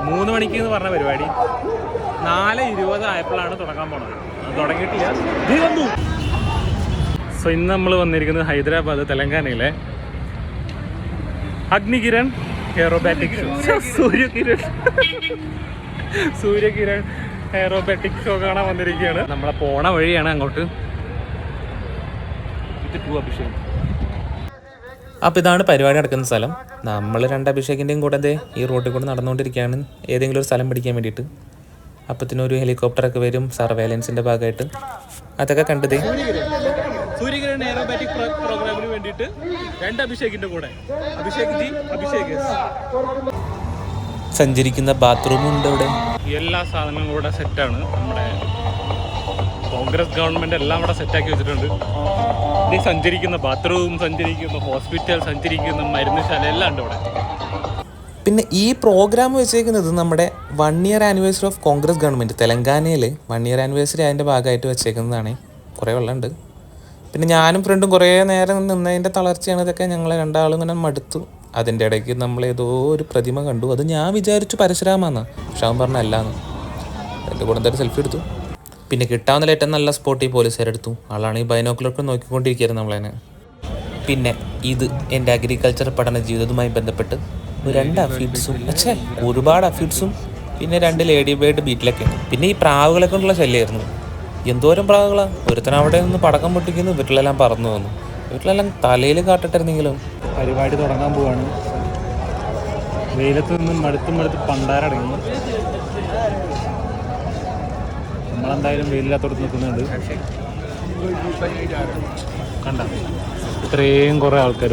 3 മണിക്ക് എന്ന് പറഞ്ഞ പരിപാടി 4:20 ആയപ്പോഴാണ് തുടങ്ങാൻ പോണത്. അത് തുടങ്ങിയിട്ടില്ല. സോ ഇന്ന് നമ്മൾ വന്നിരിക്കുന്നത് ഹൈദരാബാദ് തെലങ്കാനയിലെ Agnikiran aerobatic show. Suryakiran aerobatic show കാണാൻ വന്നിരിക്കുകയാണ്. നമ്മളെ പോണ വഴിയാണ് അങ്ങോട്ട്. അപ്പോൾ ഇതാണ് പരിപാടി നടക്കുന്ന സ്ഥലം. നമ്മൾ 2 അഭിഷേകിൻ്റെയും കൂടെ ഈ റോഡിൽ കൂടെ നടന്നുകൊണ്ടിരിക്കുകയാണ് ഏതെങ്കിലും ഒരു സ്ഥലം പിടിക്കാൻ വേണ്ടിയിട്ട്. അപ്പത്തിനൊരു ഹെലികോപ്റ്ററൊക്കെ വരും സർവൈലൻസിൻ്റെ ഭാഗമായിട്ട്. അതൊക്കെ കണ്ടതേ സൂര്യകിരൺ എയറോബാറ്റിക് പ്രോഗ്രാമിന് വേണ്ടിയിട്ട് 2 അഭിഷേകിൻ്റെ കൂടെ അഭിഷേക് സഞ്ചരിക്കുന്ന ബാത്റൂമും ഉണ്ട് ഇവിടെ. എല്ലാ സാധനങ്ങളും കൂടെ സെറ്റാണ്. നമ്മുടെ കോൺഗ്രസ് ഗവൺമെൻറ് എല്ലാം ഇവിടെ സെറ്റാക്കി വെച്ചിട്ടുണ്ട്. സഞ്ചരിക്കുന്ന ബാത്റൂം, സഞ്ചരിക്കുന്ന ഹോസ്പിറ്റൽ, സഞ്ചരിക്കുന്ന മരുന്നുശാല എല്ലാം ഉണ്ട് ഇവിടെ. പിന്നെ ഈ പ്രോഗ്രാം വെച്ചേക്കുന്നത് നമ്മുടെ 1 year anniversary of Congress government തെലങ്കാനയിൽ 1 ഇയർ ആനിവേഴ്സറി അതിൻ്റെ ഭാഗമായിട്ട് വെച്ചേക്കുന്നതാണ്. കുറേ വെള്ളമുണ്ട്. പിന്നെ ഞാനും ഫ്രണ്ടും കുറേ നേരം നിന്നതിൻ്റെ തളർച്ചയാണ് ഇതൊക്കെ. ഞങ്ങൾ 2 ആളും ഇങ്ങനെ മടുത്തു. അതിൻ്റെ ഇടയ്ക്ക് നമ്മൾ ഏതോ ഒരു പ്രതിമ കണ്ടു. അത് ഞാൻ വിചാരിച്ചു പരശുരാമെന്ന്. പക്ഷെ അവൻ പറഞ്ഞ അല്ലാന്ന്. എൻ്റെ കൂടെ എന്തായാലും സെൽഫി എടുത്തു. പിന്നെ കിട്ടാവുന്ന ഏറ്റവും നല്ല സ്പോട്ട് ഈ പോലീസുകാരെടുത്തു. ആളാണ് ഈ ബൈനോക്കുലർക്ക് നോക്കിക്കൊണ്ടിരിക്കുകയായിരുന്നു നമ്മളതിനെ. പിന്നെ ഇത് എൻ്റെ അഗ്രികൾച്ചർ പഠന ജീവിതവുമായി ബന്ധപ്പെട്ട് 2 അഫീഡ്സും ഒരുപാട് അഫീഡ്സും പിന്നെ 2 ലേഡി ബേർഡ് ബീറ്റിലൊക്കെ. പിന്നെ ഈ പ്രാവുകളെ കൊണ്ടുള്ള ശല്യമായിരുന്നു. എന്തോരം പ്രാവുകളാണ്. ഒരുത്തൻ അവിടെ നിന്ന് പടക്കം പൊട്ടിക്കുന്നു. വീട്ടിലെല്ലാം പറന്നു പോകുന്നു. വീട്ടിലെല്ലാം തലയിൽ കാട്ടിട്ടിരുന്നെങ്കിലും. പരിപാടി തുടങ്ങാൻ പോവാണ്. വെയിലത്ത് നിന്നും മടുത്ത് പണ്ടാരടങ്ങി. നമ്മളെന്തായാലും വെയിലില്ലാത്തോടത്ത് നിൽക്കുന്നുണ്ട്. കണ്ട ഇത്രയും കുറേ ആൾക്കാർ.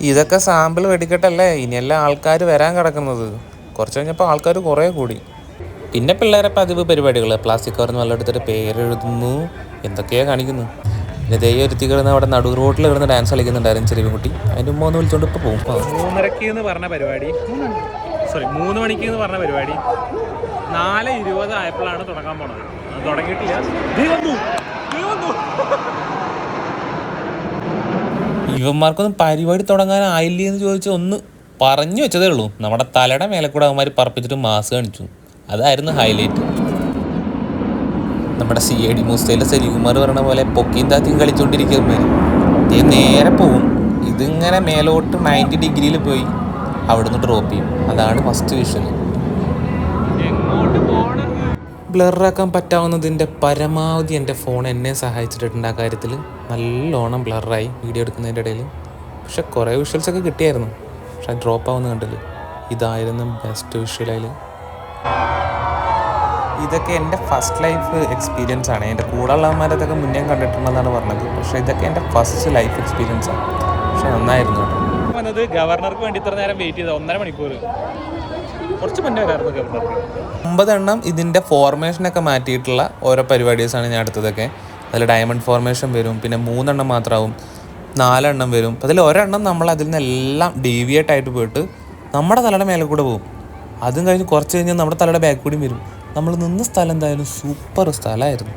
ഇതൊക്കെ സാമ്പിൾ വെടിക്കെട്ടല്ലേ. ഇനിയെല്ലാം ആൾക്കാർ വരാൻ കിടക്കുന്നത്. കുറച്ച് കഴിഞ്ഞപ്പോൾ ആൾക്കാർ കുറേ കൂടി. പിന്നെ പിള്ളേരെ പതിവ് പരിപാടികൾ. പ്ലാസ്റ്റിക് കവറിന് വെള്ളമെടുത്തിട്ട് പേരെഴുതുന്നു, എന്തൊക്കെയാണ് കാണിക്കുന്നു. പിന്നെ ദൈവരുത്തി കിടന്ന് അവിടെ നടു റോഡിൽ കിടന്ന് ഡാൻസ് കളിക്കുന്നുണ്ടായിരുന്നു ചെറിയ കുട്ടി. അതിൻ്റെ ഉമ്മ ഒന്ന് വിളിച്ചോണ്ട് ഇപ്പോൾ പോകും. 3 മണിക്ക് എന്ന് പറഞ്ഞ പരിപാടി 4:20 ആയപ്പോഴാണ് തുടങ്ങാൻ പോണത്. അത് തുടങ്ങിയിട്ടില്ല. ഇവന്മാർക്കൊന്നും പരിപാടി തുടങ്ങാനായില്ലേ എന്ന് ചോദിച്ചാൽ ഒന്ന് പറഞ്ഞു വെച്ചതേ ഉള്ളൂ. നമ്മുടെ തലയുടെ മേലെ കൂടെ അവന്മാർ പറപ്പിച്ചിട്ട് മാസ് കാണിച്ചു. അതായിരുന്നു ഹൈലൈറ്റ്. നമ്മുടെ CID മൂസയിലെ സലികുമാർ പറഞ്ഞ പോലെ പൊക്കിയും താത്തിയും കളിച്ചുകൊണ്ടിരിക്കുന്നവർ നേരെ പോവും. ഇതിങ്ങനെ മേലോട്ട് 90 ഡിഗ്രിയിൽ പോയി അവിടുന്ന് ഡ്രോപ്പ് ചെയ്യും. അതാണ് ഫസ്റ്റ് വിഷ്വൽ. ബ്ലറാക്കാൻ പറ്റാവുന്നതിൻ്റെ പരമാവധി എൻ്റെ ഫോൺ എന്നെ സഹായിച്ചിട്ടുണ്ട് ആ കാര്യത്തിൽ. നല്ലോണം ബ്ലറായി വീഡിയോ എടുക്കുന്നതിൻ്റെ ഇടയിൽ. പക്ഷെ കുറേ വിഷ്വൽസൊക്കെ കിട്ടിയായിരുന്നു. പക്ഷെ ഡ്രോപ്പ് ആവുന്ന കണ്ടില്ല. ഇതായിരുന്നു ബെസ്റ്റ് വിഷ്വലായി. ഇതൊക്കെ എൻ്റെ ഫസ്റ്റ് ലൈഫ് എക്സ്പീരിയൻസ് ആണ്. എൻ്റെ കൂടെ ഉള്ളവന്മാരതൊക്കെ മുന്നേ കണ്ടിട്ടുണ്ടെന്നാണ് പറഞ്ഞത്. പക്ഷേ ഇതൊക്കെ എൻ്റെ ഫസ്റ്റ് ലൈഫ് എക്സ്പീരിയൻസ് ആണ്. പക്ഷെ നന്നായിരുന്നു കേട്ടോ. വന്നത് ഗവർണർക്ക് വേണ്ടി ഇത്ര നേരം വെയിറ്റ് ചെയ്ത് 1.5 മണിക്കൂർ. കുറച്ച് മുന്നേ വരായിരുന്നു ഗവർണർക്ക്. 9 എണ്ണം ഇതിൻ്റെ ഫോർമേഷനൊക്കെ മാറ്റിയിട്ടുള്ള ഓരോ പരിപാടീസാണ് ഞാൻ എടുത്തതൊക്കെ. അതിൽ ഡയമണ്ട് ഫോർമേഷൻ വരും. പിന്നെ 3 എണ്ണം മാത്രമാവും. 4 എണ്ണം വരും. അതിൽ ഒരെണ്ണം നമ്മൾ അതിൽ നിന്നെല്ലാം ഡീവിയേറ്റ് ആയിട്ട് പോയിട്ട് നമ്മുടെ തലയുടെ മേലെ കൂടെ പോകും. അതും കഴിഞ്ഞ് കുറച്ച് കഴിഞ്ഞാൽ നമ്മുടെ തലയുടെ ബാക്ക് കൂടിയും വരും. നമ്മൾ നിന്ന സ്ഥലം എന്തായാലും സൂപ്പർ സ്ഥലമായിരുന്നു.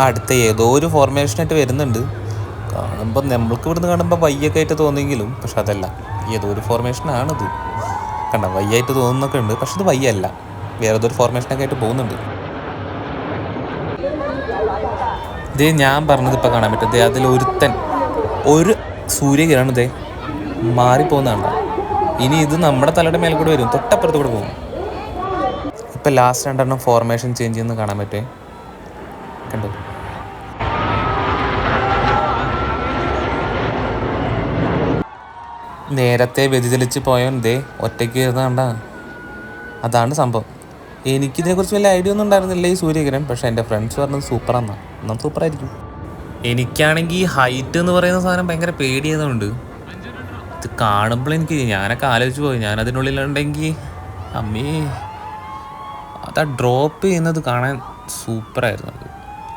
അടുത്ത ഏതോ ഒരു ഫോർമേഷനായിട്ട് വരുന്നുണ്ട്. കാണുമ്പോൾ നമ്മൾക്ക് ഇവിടുന്ന് കാണുമ്പോൾ വയ്യൊക്കെ ആയിട്ട് തോന്നിയെങ്കിലും പക്ഷെ അതല്ല, ഏതോ ഒരു ഫോർമേഷനാണിത്. കണ്ട വയ്യായിട്ട് തോന്നുന്നൊക്കെ ഉണ്ട്. പക്ഷെ ഇത് വയ്യല്ല, വേറെ ഏതൊരു ഫോർമേഷനൊക്കെ ആയിട്ട് പോകുന്നുണ്ട്. ഇതേ ഞാൻ പറഞ്ഞത് ഇപ്പോൾ കാണാൻ പറ്റും. ഇതേ അതിൽ ഒരു സൂര്യകിരണം ഇതേ മാറിപ്പോകുന്നതാണ്. ഇനി ഇത് നമ്മുടെ തലയുടെ മേലെ കൂടെ വരും, തൊട്ടപ്പുറത്ത് കൂടെ പോകും. ഇപ്പം ലാസ്റ്റ് 2 എണ്ണം ഫോർമേഷൻ ചേഞ്ച് ചെയ്യുന്നത് കാണാൻ പറ്റേ. കണ്ടോ, നേരത്തെ വ്യതിചലിച്ച് പോയവൻ ദേ ഒറ്റയ്ക്ക് ഇരുന്ന് കണ്ട. അതാണ് സംഭവം. എനിക്കിതിനെക്കുറിച്ച് വലിയ ഐഡിയ ഒന്നും ഉണ്ടായിരുന്നില്ല ഈ സൂര്യകിരൺ. പക്ഷേ എൻ്റെ ഫ്രണ്ട്സ് പറഞ്ഞത് സൂപ്പറാന്നാ. എന്നാൽ സൂപ്പറായിരിക്കും. എനിക്കാണെങ്കിൽ ഈ ഹൈറ്റ് എന്ന് പറയുന്ന സാധനം ഭയങ്കര പേടിയായതുകൊണ്ട് ഇത് കാണുമ്പോൾ ഞാനൊക്കെ ആലോചിച്ച് പോയി. ഞാനതിനുള്ളിലുണ്ടെങ്കിൽ അമ്മേ, അതാ ഡ്രോപ്പ് ചെയ്യുന്നത് കാണാൻ സൂപ്പറായിരുന്നു.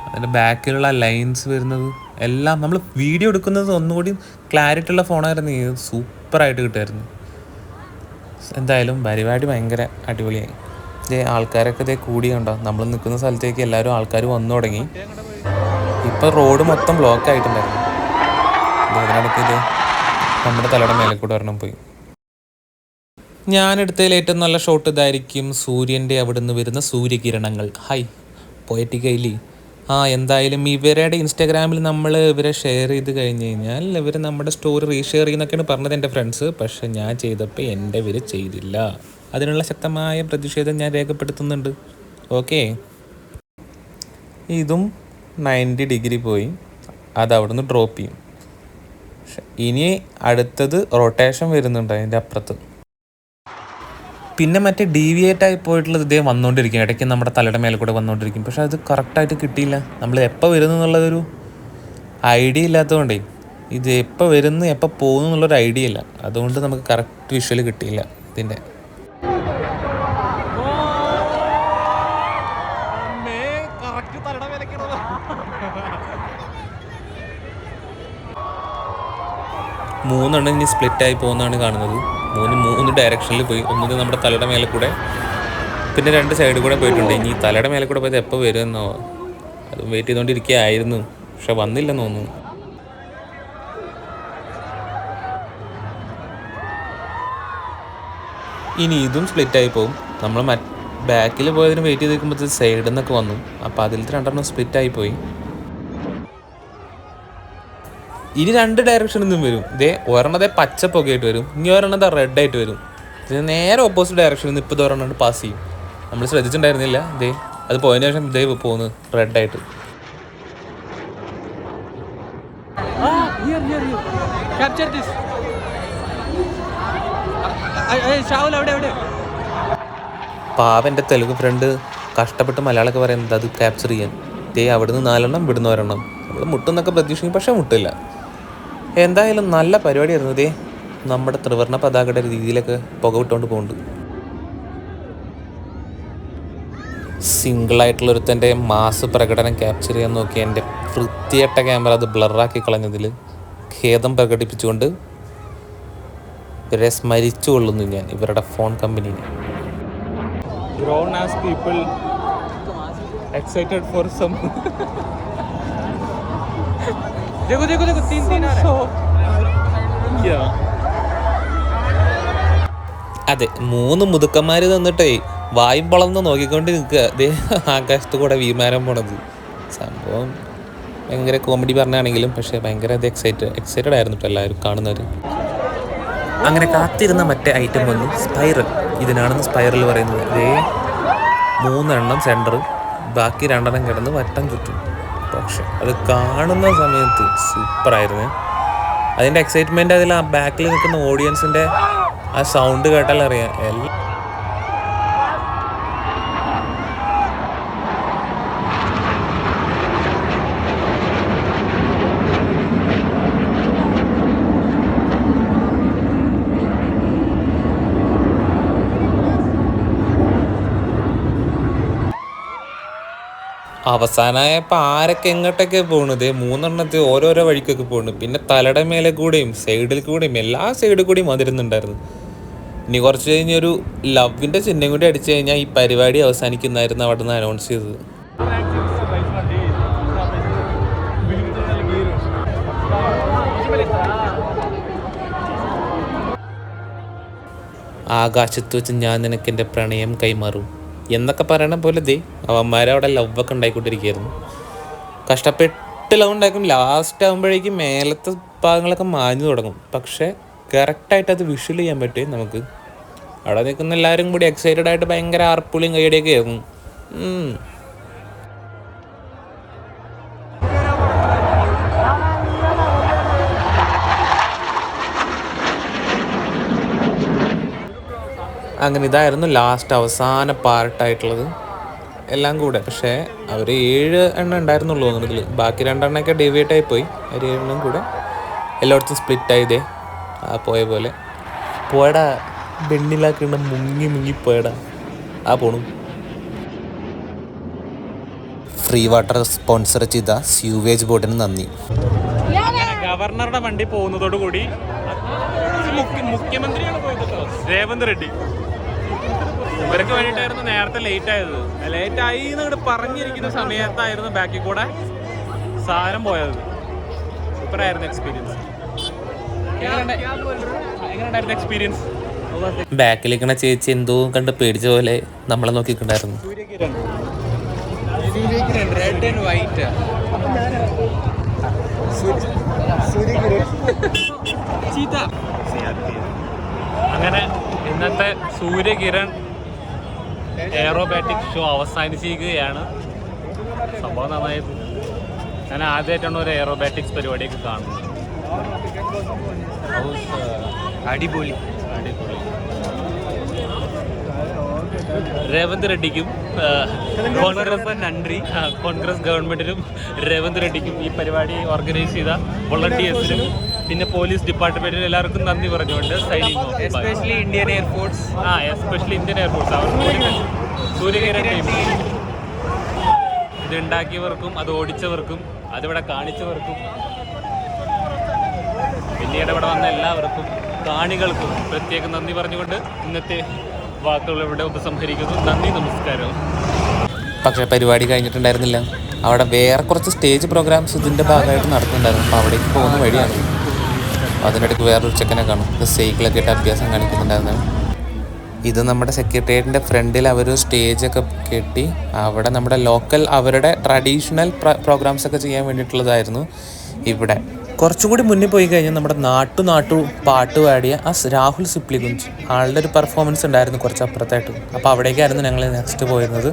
അതിൻ്റെ ബാക്കിലുള്ള ലൈൻസ് വരുന്നത് എല്ലാം നമ്മൾ വീഡിയോ എടുക്കുന്നത് ഒന്നുകൂടി ക്ലാരിറ്റി ഉള്ള ഫോണായിരുന്നു. ഇത് സൂപ്പറായിട്ട് കിട്ടുമായിരുന്നു. എന്തായാലും പരിപാടി ഭയങ്കര അടിപൊളിയായി. ഇതേ ആൾക്കാരൊക്കെ ഇതേ കൂടി കണ്ടോ. നമ്മൾ നിൽക്കുന്ന സ്ഥലത്തേക്ക് എല്ലാവരും ആൾക്കാർ വന്നു തുടങ്ങി. ഇപ്പം റോഡ് മൊത്തം ബ്ലോക്ക് ആയിട്ടുണ്ടായിരുന്നു. ഇതിനിടയ്ക്ക് ഇത് നമ്മുടെ തലയുടെ മേലെ കൂടെ ഒരെണ്ണം പോയി. ഞാനെടുത്തതിൽ ഏറ്റവും നല്ല ഷോട്ട് ഇതായിരിക്കും, സൂര്യൻ്റെ അവിടെ നിന്ന് വരുന്ന സൂര്യകിരണങ്ങൾ. ഹായ് പോയറ്റിക്കൈലി. എന്തായാലും ഇവരുടെ ഇൻസ്റ്റാഗ്രാമിൽ നമ്മൾ ഇവരെ ഷെയർ ചെയ്ത് കഴിഞ്ഞ് കഴിഞ്ഞാൽ ഇവർ നമ്മുടെ സ്റ്റോറി റീഷെയർ ചെയ്യുന്നൊക്കെയാണ് പറഞ്ഞത് എൻ്റെ ഫ്രണ്ട്സ്. പക്ഷെ ഞാൻ ചെയ്തപ്പോൾ എൻ്റെ ഇവർ ചെയ്തില്ല. അതിനുള്ള ശക്തമായ പ്രതിഷേധം ഞാൻ രേഖപ്പെടുത്തുന്നുണ്ട്. ഓക്കെ, ഇതും 90 ഡിഗ്രി പോയി, അത് അവിടെ നിന്ന് ഡ്രോപ്പ് ചെയ്യും. ഇനി അടുത്തത് റൊട്ടേഷൻ വരുന്നുണ്ട് അതിൻ്റെ അപ്പുറത്ത്. പിന്നെ മറ്റേ ഡീവിയേറ്റ് ആയി പോയിട്ടുള്ളത് ഇതേ വന്നുകൊണ്ടിരിക്കും, ഇടയ്ക്ക് നമ്മുടെ തലയുടെ മേലെ കൂടെ വന്നുകൊണ്ടിരിക്കും. പക്ഷെ അത് കറക്റ്റായിട്ട് കിട്ടിയില്ല. നമ്മൾ എപ്പോൾ വരുന്നു എന്നുള്ളതൊരു ഐഡിയ ഇല്ലാത്തതുകൊണ്ടേ, ഇത് എപ്പോൾ വരുന്നു എപ്പോൾ പോകുന്നു എന്നുള്ളൊരു ഐഡിയ ഇല്ല. അതുകൊണ്ട് നമുക്ക് കറക്റ്റ് വിഷ്വൽ കിട്ടിയില്ല ഇതിൻ്റെ. മൂന്നെണ്ണം ഇനി സ്പ്ലിറ്റായി പോകുന്നതാണ് കാണുന്നത്. മൂന്ന് ഡയറക്ഷനിൽ പോയി. ഒന്നത് നമ്മുടെ തലയുടെ മേലെ കൂടെ, പിന്നെ 2 സൈഡിൽ കൂടെ പോയിട്ടുണ്ട്. ഇനി തലയുടെ മേലെ കൂടെ പോയത് എപ്പോൾ വരുമെന്നോ അതും വെയിറ്റ് ചെയ്തുകൊണ്ടിരിക്കുകയായിരുന്നു. പക്ഷെ വന്നില്ലെന്ന് തോന്നുന്നു. ഇനി ഇതും സ്പ്ലിറ്റായി പോകും. നമ്മൾ ബാക്കിൽ പോയതിന് വെയിറ്റ് ചെയ്ത് നിൽക്കുമ്പോൾ സൈഡിൽ നിന്നൊക്കെ വന്നു. അപ്പോൾ അതിലത്തെ 2 സ്പ്ലിറ്റായി പോയി. ഇനി 2 ഡയറക്ഷനിൽ നിന്നും വരും. ഒരെണ്ണത്തെ പച്ചപ്പൊക്കെയായിട്ട് വരും, ഇനി ഒരെണ്ണത്തെ റെഡ് ആയിട്ട് വരും. ഇത് നേരെ ഓപ്പോസിറ്റ് ഡയറക്ഷനിൽ നിന്ന് ഇപ്പോൾ ഒരെണ്ണം പാസ് ചെയ്യും. നമ്മൾ ശ്രദ്ധിച്ചിട്ടുണ്ടായിരുന്നില്ല. അത് പോയതിനു ശേഷം പോകുന്നു റെഡായിട്ട്. പാവൻ്റെ തെലുങ്ക് ഫ്രണ്ട് കഷ്ടപ്പെട്ട് മലയാളമൊക്കെ പറയുന്നത് അത് ക്യാപ്ചർ ചെയ്യാൻ. അവിടുന്ന് 4 എണ്ണം, ഇവിടുന്ന് 1 എണ്ണം. നമ്മൾ മുട്ടെന്നൊക്കെ പ്രതീക്ഷിക്കും, പക്ഷെ മുട്ടില്ല. എന്തായാലും നല്ല പരിപാടിയായിരുന്നു. നമ്മുടെ ത്രിവർണ്ണ പതാകയുടെ രീതിയിലൊക്കെ പുക വിട്ടുകൊണ്ട് പോകുന്നുണ്ട്. സിംഗിളായിട്ടുള്ള ഒരുത്തൻ്റെ മാസ് പ്രകടനം ക്യാപ്ചർ ചെയ്യാൻ നോക്കി എൻ്റെ വൃത്തിയട്ട ക്യാമറ അത് ബ്ലറാക്കി കളഞ്ഞതിൽ ഖേദം പ്രകടിപ്പിച്ചുകൊണ്ട് ഇവരെ സ്മരിച്ചു കൊള്ളുന്നു ഞാൻ, ഇവരുടെ phone കമ്പനീനെ. Grown as people excited for some देखो 3 आ रहा है क्या. അതെ, 3 മുതുക്കന്മാർ തന്നിട്ടേ വായും പൊളന്ന് നോക്കിക്കൊണ്ട് നിൽക്കുക. ആകാശത്ത് കൂടെ വിമാനം പോണത്. സംഭവം ഭയങ്കര കോമഡി പറഞ്ഞാണെങ്കിലും പക്ഷേ ഭയങ്കര എക്സൈറ്റഡ് ആയിരുന്നു കേട്ടോ എല്ലാവരും കാണുന്നവർ. അങ്ങനെ കാത്തിരുന്ന മറ്റേ ഐറ്റം വന്നു, സ്പൈറൽ. ഇതിനാണെന്ന് സ്പൈറൽ പറയുന്നത്. 3 എണ്ണം സെൻറ്റർ, ബാക്കി 2 എണ്ണം കിടന്ന് വട്ടം ചുറ്റും. പക്ഷെ അത് കാണുന്ന സമയത്ത് സൂപ്പറായിരുന്നു. അതിൻ്റെ എക്സൈറ്റ്മെൻറ്റ്, അതിൽ ആ ബാക്കിൽ നിൽക്കുന്ന ഓഡിയൻസിൻ്റെ ആ സൗണ്ട് കേട്ടാൽ അറിയാം. അവസാനമായപ്പോൾ ആരൊക്കെ എങ്ങോട്ടൊക്കെ പോകുന്നത്, 3 എണ്ണത്തിൽ ഓരോരോ വഴിക്കൊക്കെ പോകുന്നു. പിന്നെ തലയുടെ മേലെ കൂടെയും സൈഡിൽ കൂടെയും എല്ലാ സൈഡിൽ കൂടെയും വന്നിരുന്നുണ്ടായിരുന്നു. ഇനി കുറച്ച് കഴിഞ്ഞൊരു ലവിൻ്റെ ചിഹ്നം കൂടി അടിച്ചു കഴിഞ്ഞാൽ ഈ പരിപാടി അവസാനിക്കുന്നതായിരുന്നു അവിടെ നിന്ന് അനൗൺസ് ചെയ്തത്. ആകാശത്ത് വെച്ച് ഞാൻ നിനക്ക് എൻ്റെ പ്രണയം കൈമാറും എന്നൊക്കെ പറയണ പോലെ അവന്മാരവിടെ ലവൊക്കെ ഉണ്ടായിക്കൊണ്ടിരിക്കുകയായിരുന്നു. കഷ്ടപ്പെട്ട് ലവ് ഉണ്ടാക്കും. ലാസ്റ്റ് ആകുമ്പോഴേക്കും മേലത്തെ ഭാഗങ്ങളൊക്കെ മാഞ്ഞു തുടങ്ങും. പക്ഷേ കറക്റ്റായിട്ട് അത് വിഷ്വൽ ചെയ്യാൻ പറ്റും നമുക്ക്. അവിടെ നിൽക്കുന്ന എല്ലാവരും കൂടി എക്സൈറ്റഡ് ആയിട്ട് ഭയങ്കര ആർപ്പുളിയും കൈയടിയൊക്കെ ആയിരുന്നു. അങ്ങനെ ഇതായിരുന്നു ലാസ്റ്റ് അവസാന പാർട്ടായിട്ടുള്ളത് എല്ലാം കൂടെ. പക്ഷേ അവർ 7 എണ്ണം ഉണ്ടായിരുന്നുള്ളൂ ഇതിൽ. ബാക്കി 2 എണ്ണമൊക്കെ ഡേവിയേറ്റ് ആയി പോയി. അവർ 7 എണ്ണം കൂടെ എല്ലായിടത്തും സ്പ്ലിറ്റായതേ പോയ പോലെ. പോയടാ വെണ്ണിലാക്കിണ്ട മുങ്ങി പോയടാ പോണു. ഫ്രീ വാട്ടർ സ്പോൺസർ ചെയ്ത സ്യൂവേജ് ബോർഡിന് നന്ദി. ഗവർണറുടെ വണ്ടി പോകുന്നതോടു കൂടി മുഖ്യമന്ത്രിയാണ് പോയത്, രേവന്ത് റെഡ്ഡി. ഇവർക്ക് വേണ്ടിയിട്ടായിരുന്നു നേരത്തെ ലേറ്റ് ആയത്. ലേറ്റായി എന്നിട്ട് പറഞ്ഞിരിക്കുന്ന സമയത്തായിരുന്നു ബാക്കിൽ കൂടെ സാധനം പോയത്. സൂപ്പറായിരുന്നു എക്സ്പീരിയൻസ്. എങ്ങനെയുണ്ടായിരുന്നു എക്സ്പീരിയൻസ്? ബാക്കിലിരിക്കണ ചേച്ചി എന്തോ കണ്ട് പേടിച്ച പോലെ നമ്മളെ നോക്കിയിട്ടുണ്ടായിരുന്നു. Red and white. അങ്ങനെ ഇന്നത്തെ സൂര്യകിരൺ എയറോബാറ്റിക് ഷോ അവസാനിച്ചിരിക്കുകയാണ്. സംഭവം നന്നായിരുന്നു. ഞാൻ ആദ്യമായിട്ടാണ് ഒരു എയറോബാറ്റിക്സ് പരിപാടിയൊക്കെ കാണുന്നത്. അടിപൊളി. രേവന്ത് റെഡ്ഡിക്കും കോൺഗ്രസ് ഗവൺമെന്റിനും രേവന്ത് റെഡ്ഡിക്കും ഈ പരിപാടി ഓർഗനൈസ് ചെയ്ത വോളണ്ടിയേഴ്സിനും പിന്നെ പോലീസ് ഡിപ്പാർട്ട്മെന്റിനും എല്ലാവർക്കും നന്ദി പറഞ്ഞുകൊണ്ട് signing off. Especially Indian air force. Especially Indian air force അവർക്ക് സൂര്യകിരൺ ടീം ഇത് ഉണ്ടാക്കിയവർക്കും അത് ഓടിച്ചവർക്കും അതിവിടെ കാണിച്ചവർക്കും പിന്നീട് ഇവിടെ വന്ന എല്ലാവർക്കും കാണികൾക്കും പ്രത്യേകം നന്ദി പറഞ്ഞുകൊണ്ട് ഇന്നത്തെ വാക്കുകൾ ഇവിടെ ഉപസംഹരിക്കുന്നു. നന്ദി, നമസ്കാരം. പക്ഷേ പരിപാടി കഴിഞ്ഞിട്ടുണ്ടായിരുന്നില്ല. അവിടെ വേറെ കുറച്ച് സ്റ്റേജ് പ്രോഗ്രാംസ് ഇതിൻ്റെ ഭാഗമായിട്ട് നടക്കുന്നുണ്ടായിരുന്നു. അപ്പോൾ അവിടേക്ക് പോകുന്ന വഴിയാണ്. അതിനിടയ്ക്ക് വേറൊരു ചെക്കനെ കാണും. സൈക്കിളൊക്കെ ഇട്ട് അഭ്യാസം കാണിക്കുന്നുണ്ടായിരുന്നു. ഇത് നമ്മുടെ സെക്രട്ടേറിയറ്റിൻ്റെ ഫ്രണ്ടിൽ അവർ സ്റ്റേജൊക്കെ കെട്ടി അവിടെ നമ്മുടെ ലോക്കൽ അവരുടെ ട്രഡീഷണൽ പ്രോഗ്രാംസൊക്കെ ചെയ്യാൻ വേണ്ടിയിട്ടുള്ളതായിരുന്നു. ഇവിടെ കുറച്ചുകൂടി മുന്നിൽ പോയി കഴിഞ്ഞാൽ നമ്മുടെ നാട്ടു പാട്ട് പാടിയ ആ രാഹുൽ സിപ്ലിഗുഞ്ച് ആളുടെ ഒരു പെർഫോമൻസ് ഉണ്ടായിരുന്നു കുറച്ച് അപ്പുറത്തായിട്ട്. അപ്പോൾ അവിടേക്കായിരുന്നു ഞങ്ങൾ നെക്സ്റ്റ് പോയിരുന്നത്.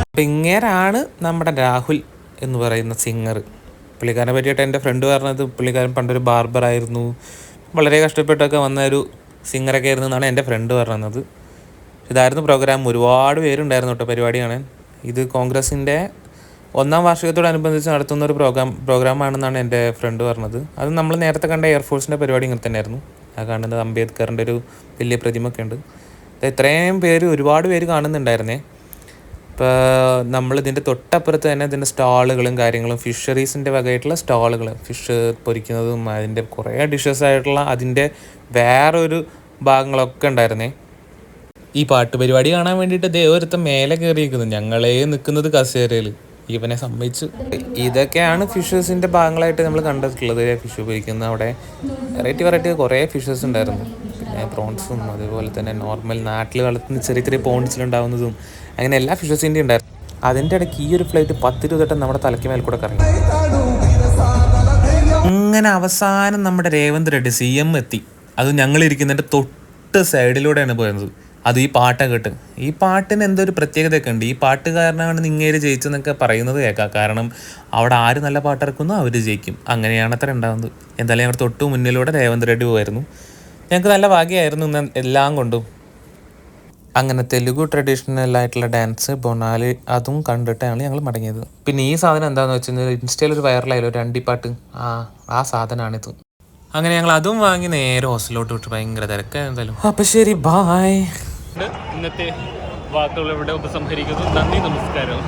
അപ്പം ഇങ്ങേരാണ് നമ്മുടെ രാഹുൽ എന്ന് പറയുന്ന സിംഗർ. പുള്ളിക്കാരനെ പറ്റിയിട്ട് എൻ്റെ ഫ്രണ്ട് പറഞ്ഞത് പുള്ളിക്കാരൻ പണ്ടൊരു ബാർബറായിരുന്നു, വളരെ കഷ്ടപ്പെട്ടൊക്കെ വന്ന ഒരു സിംഗറൊക്കെ ആയിരുന്നു എന്നാണ് എൻ്റെ ഫ്രണ്ട് പറഞ്ഞത്. ഇതായിരുന്നു പ്രോഗ്രാം. ഒരുപാട് പേരുണ്ടായിരുന്നു കേട്ടോ പരിപാടി കാണാൻ. ഇത് കോൺഗ്രസിൻ്റെ 1ാം വാർഷികത്തോടനുബന്ധിച്ച് നടത്തുന്ന ഒരു പ്രോഗ്രാമാണെന്നാണ് എൻ്റെ ഫ്രണ്ട് പറഞ്ഞത്. അത് നമ്മൾ നേരത്തെ കണ്ട എയർഫോഴ്സിൻ്റെ പരിപാടി ഇങ്ങനെ തന്നെയായിരുന്നു. ആ കാണുന്നത് അംബേദ്കറിൻ്റെ ഒരു വലിയ പ്രതിമ ഒക്കെ ഉണ്ട്. ഇത്രയും ഒരുപാട് പേര് കാണുന്നുണ്ടായിരുന്നേ. ഇപ്പോൾ നമ്മളിതിൻ്റെ തൊട്ടപ്പുറത്ത് തന്നെ ഇതിൻ്റെ സ്റ്റാളുകളും കാര്യങ്ങളും ഫിഷറീസിൻ്റെ വകയായിട്ടുള്ള സ്റ്റാളുകൾ, ഫിഷ് പൊരിക്കുന്നതും അതിൻ്റെ കുറേ ഡിഷസ് ആയിട്ടുള്ള അതിൻ്റെ വേറൊരു ഭാഗങ്ങളൊക്കെ ഉണ്ടായിരുന്നേ. ഈ പാട്ട് പരിപാടി കാണാൻ വേണ്ടിയിട്ട് ഒരുത്തം മേലെ കയറിയിരിക്കുന്നു. ഞങ്ങളെ നിൽക്കുന്നത് കസേരയിൽ. ഇവനെ സമ്മതിച്ചു. ഇതൊക്കെയാണ് ഫിഷേഴ്സിൻ്റെ ഭാഗങ്ങളായിട്ട് നമ്മൾ കണ്ടിട്ടുള്ളത്. ഫിഷ് പൊരിക്കുന്ന അവിടെ വെറൈറ്റി കുറേ ഫിഷസ് ഉണ്ടായിരുന്നു. പിന്നെ പ്രോൺസും അതുപോലെ തന്നെ നോർമൽ നാട്ടിൽ വളർത്തുന്ന ചെറിയ പോൺസിലുണ്ടാവുന്നതും അങ്ങനെ എല്ലാ ഫിഷസിൻ്റെയും ഉണ്ടായിരുന്നു. അതിൻ്റെ ഇടയ്ക്ക് ഈ ഒരു ഫ്ലൈറ്റ് 10-20 നമ്മുടെ തലയ്ക്ക് മേൽ കൂടെ കറങ്ങി. അങ്ങനെ അവസാനം നമ്മുടെ രേവന്ത് റെഡ്ഡി CM എത്തി. അത് ഞങ്ങളിരിക്കുന്നതിൻ്റെ തൊട്ട് സൈഡിലൂടെയാണ് പോയത്. അത് ഈ പാട്ടൊക്കെ കേട്ട്. ഈ പാട്ടിന് എന്തോ ഒരു പ്രത്യേകതയൊക്കെ ഉണ്ട്. ഈ പാട്ട് കാരണമാണ് ഇങ്ങേര് ജയിച്ചെന്നൊക്കെ പറയുന്നത് കേൾക്കാം. കാരണം അവിടെ ആര് നല്ല പാട്ടിറക്കുന്നോ അവർ ജയിക്കും. അങ്ങനെയാണ് അത്ര ഉണ്ടാകുന്നത്. എന്തായാലും ഞങ്ങളുടെ തൊട്ട് മുന്നിലൂടെ രേവന്ത് റെഡ്ഡി പോയായിരുന്നു. ഞങ്ങൾക്ക് നല്ല ഭാഗ്യമായിരുന്നു ഇന്ന് എല്ലാം കൊണ്ടും. അങ്ങനെ തെലുഗു ട്രഡീഷണൽ ആയിട്ടുള്ള ഡാൻസ് ബൊനാലി അതും കണ്ടിട്ടാണ് ഞങ്ങൾ മടങ്ങിയത്. പിന്നെ ഈ സാധനം എന്താണെന്ന് വെച്ചാൽ ഇൻസ്റ്റയിൽ ഒരു വൈറലായാലും ഒരു അണ്ടിപ്പാട്ട്, ആ സാധനമാണിത്. അങ്ങനെ ഞങ്ങൾ അതും വാങ്ങി നേരെ ഹോസ്റ്റലിലോട്ട് വിട്ടു. ഭയങ്കര തിരക്കാണ് എന്തായാലും. അപ്പം ശരി, ബായ്. ഇന്നത്തെ വാക്കുകൾ ഇവിടെ ഉപസംഹരിക്കുന്നു. നന്ദി, നമസ്കാരം.